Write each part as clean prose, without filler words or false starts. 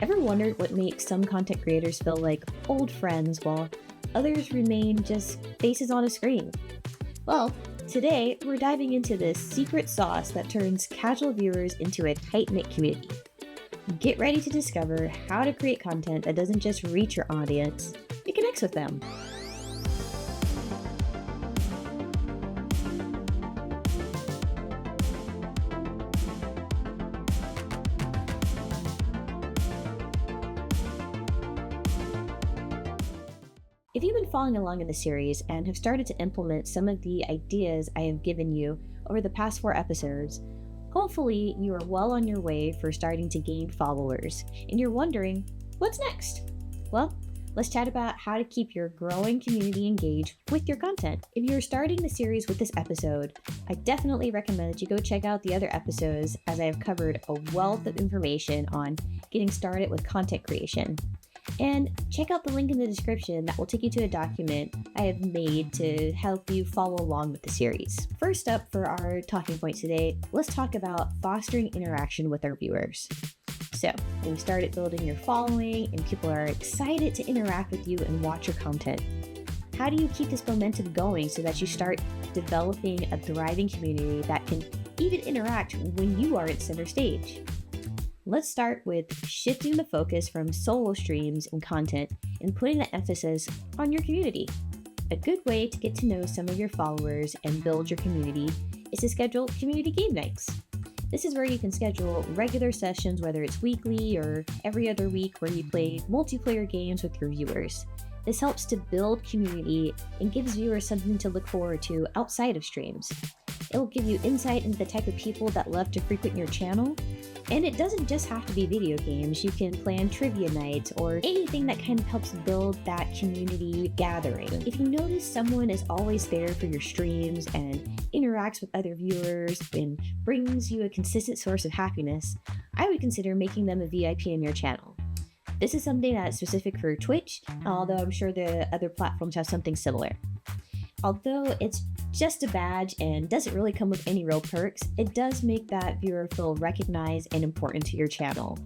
Ever wondered what makes some content creators feel like old friends while others remain just faces on a screen? Well, today we're diving into the secret sauce that turns casual viewers into a tight-knit community. Get ready to discover how to create content that doesn't just reach your audience, it connects with them. If you've been following along in the series and have started to implement some of the ideas I have given you over the past 4 episodes, hopefully you are well on your way for starting to gain followers, and you're wondering, what's next? Well, let's chat about how to keep your growing community engaged with your content. If you're starting the series with this episode, I definitely recommend that you go check out the other episodes, as I have covered a wealth of information on getting started with content creation. And check out the link in the description that will take you to a document I have made to help you follow along with the series. First up for our talking point today, let's talk about fostering interaction with our viewers. So, when you started building your following and people are excited to interact with you and watch your content, how do you keep this momentum going so that you start developing a thriving community that can even interact when you are at center stage? Let's start with shifting the focus from solo streams and content and putting the emphasis on your community. A good way to get to know some of your followers and build your community is to schedule community game nights. This is where you can schedule regular sessions, whether it's weekly or every other week, where you play multiplayer games with your viewers. This helps to build community and gives viewers something to look forward to outside of streams. It will give you insight into the type of people that love to frequent your channel. And it doesn't just have to be video games. You can plan trivia nights or anything that kind of helps build that community gathering. If you notice someone is always there for your streams and interacts with other viewers and brings you a consistent source of happiness, I would consider making them a VIP in your channel. This is something that's specific for Twitch, although I'm sure the other platforms have something similar. Although it's just a badge and doesn't really come with any real perks, it does make that viewer feel recognized and important to your channel.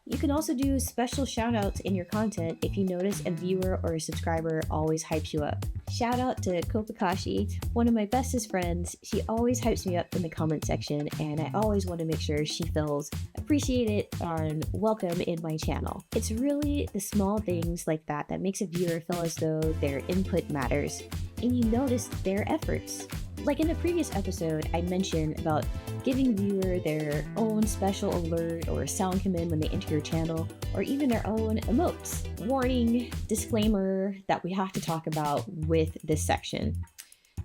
You can also do special shoutouts in your content if you notice a viewer or a subscriber always hypes you up. Shout out to Kopakashi, one of my bestest friends. She always hypes me up in the comment section, and I always want to make sure she feels appreciated and welcome in my channel. It's really the small things like that that makes a viewer feel as though their input matters, and you notice their efforts. Like in a previous episode, I mentioned about giving viewer their own special alert or sound come in when they enter your channel, or even their own emotes. Warning, disclaimer that we have to talk about with this section.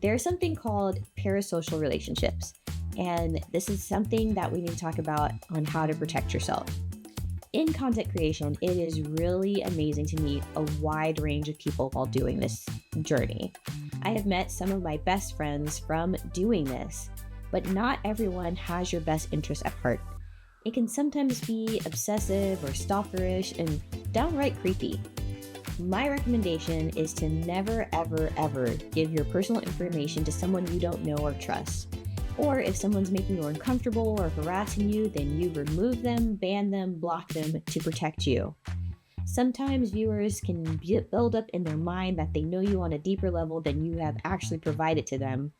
There's something called parasocial relationships, and this is something that we need to talk about on how to protect yourself. In content creation, it is really amazing to meet a wide range of people while doing this journey. I have met some of my best friends from doing this, but not everyone has your best interest at heart. It can sometimes be obsessive or stalkerish and downright creepy. My recommendation is to never, ever, ever give your personal information to someone you don't know or trust. Or if someone's making you uncomfortable or harassing you, then you remove them, ban them, block them to protect you. Sometimes viewers can build up in their mind that they know you on a deeper level than you have actually provided to them.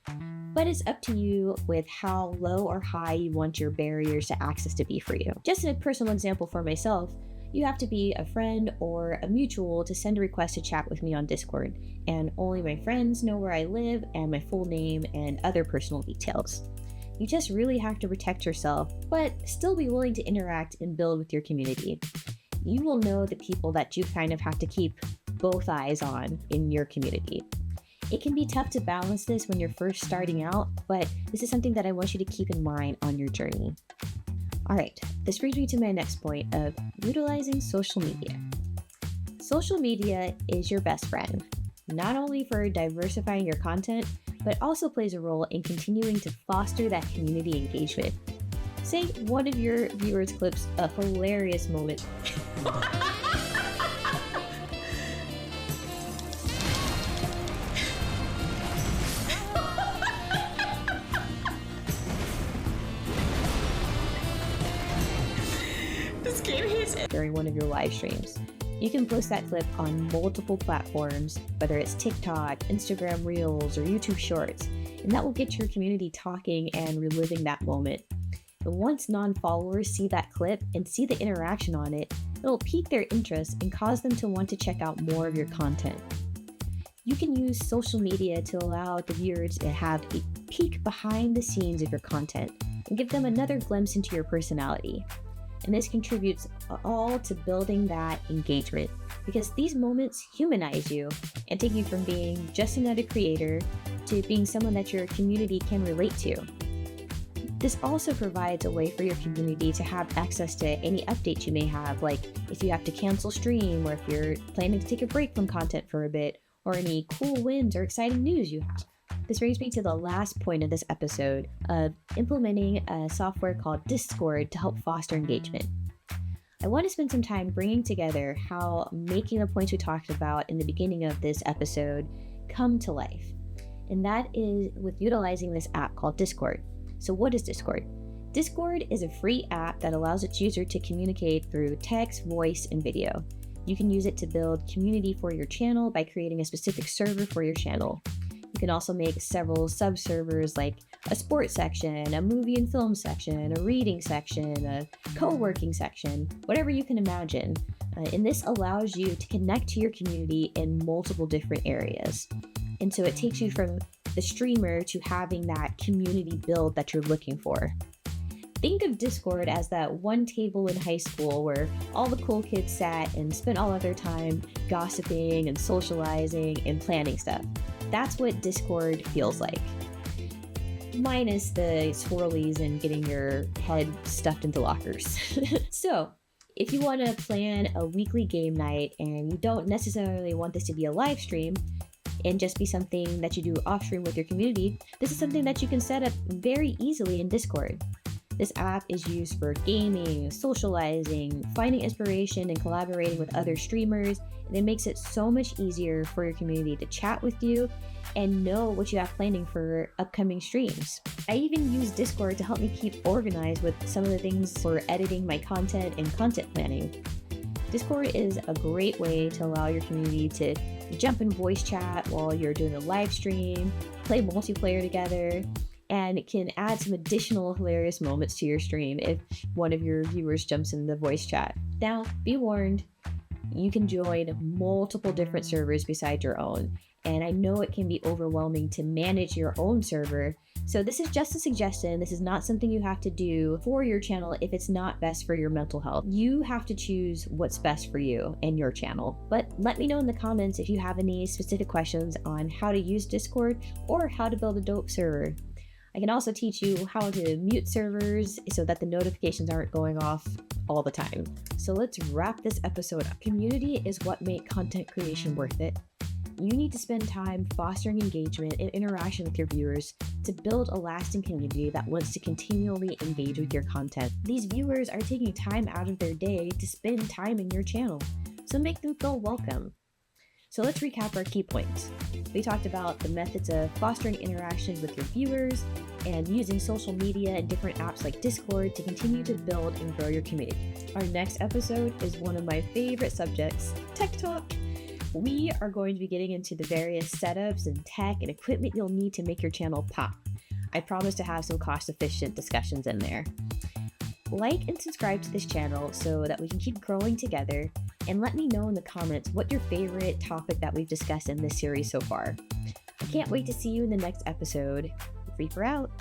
But it's up to you with how low or high you want your barriers to access to be for you. Just a personal example for myself, you have to be a friend or a mutual to send a request to chat with me on Discord, and only my friends know where I live and my full name and other personal details. You just really have to protect yourself, but still be willing to interact and build with your community. You will know the people that you kind of have to keep both eyes on in your community. It can be tough to balance this when you're first starting out, but this is something that I want you to keep in mind on your journey. All right, this brings me to my next point of utilizing social media. Social media is your best friend, not only for diversifying your content, but also plays a role in continuing to foster that community engagement. Say one of your viewers clips a hilarious moment. during one of your live streams. You can post that clip on multiple platforms, whether it's TikTok, Instagram Reels, or YouTube Shorts, and that will get your community talking and reliving that moment. And once non-followers see that clip and see the interaction on it, it'll pique their interest and cause them to want to check out more of your content. You can use social media to allow the viewers to have a peek behind the scenes of your content and give them another glimpse into your personality. And this contributes all to building that engagement, because these moments humanize you and take you from being just another creator to being someone that your community can relate to. This also provides a way for your community to have access to any updates you may have, like if you have to cancel stream, or if you're planning to take a break from content for a bit, or any cool wins or exciting news you have. This brings me to the last point of this episode of implementing a software called Discord to help foster engagement. I want to spend some time bringing together how making the points we talked about in the beginning of this episode come to life. And that is with utilizing this app called Discord. So what is Discord? Discord is a free app that allows its user to communicate through text, voice, and video. You can use it to build community for your channel by creating a specific server for your channel. You can also make several sub-servers like a sports section, a movie and film section, a reading section, a co-working section, whatever you can imagine. And this allows you to connect to your community in multiple different areas. And so it takes you from the streamer to having that community build that you're looking for. Think of Discord as that one table in high school where all the cool kids sat and spent all of their time gossiping and socializing and planning stuff. That's what Discord feels like. Minus the swirlies and getting your head stuffed into lockers. So, if you want to plan a weekly game night and you don't necessarily want this to be a live stream and just be something that you do off stream with your community, this is something that you can set up very easily in Discord. This app is used for gaming, socializing, finding inspiration, and collaborating with other streamers, and it makes it so much easier for your community to chat with you and know what you have planning for upcoming streams. I even use Discord to help me keep organized with some of the things for editing my content and content planning. Discord is a great way to allow your community to jump in voice chat while you're doing a live stream, play multiplayer together, and it can add some additional hilarious moments to your stream if one of your viewers jumps in the voice chat. Now, be warned, you can join multiple different servers besides your own, and I know it can be overwhelming to manage your own server, so this is just a suggestion. This is not something you have to do for your channel if it's not best for your mental health. You have to choose what's best for you and your channel. But let me know in the comments if you have any specific questions on how to use Discord or how to build a dope server. I can also teach you how to mute servers so that the notifications aren't going off all the time. So let's wrap this episode up. Community is what makes content creation worth it. You need to spend time fostering engagement and interaction with your viewers to build a lasting community that wants to continually engage with your content. These viewers are taking time out of their day to spend time in your channel, so make them feel welcome. So let's recap our key points. We talked about the methods of fostering interactions with your viewers and using social media and different apps like Discord to continue to build and grow your community. Our next episode is one of my favorite subjects, Tech Talk. We are going to be getting into the various setups and tech and equipment you'll need to make your channel pop. I promise to have some cost-efficient discussions in there. Like and subscribe to this channel so that we can keep growing together, and let me know in the comments what your favorite topic that we've discussed in this series so far. I can't wait to see you in the next episode. Reaper out!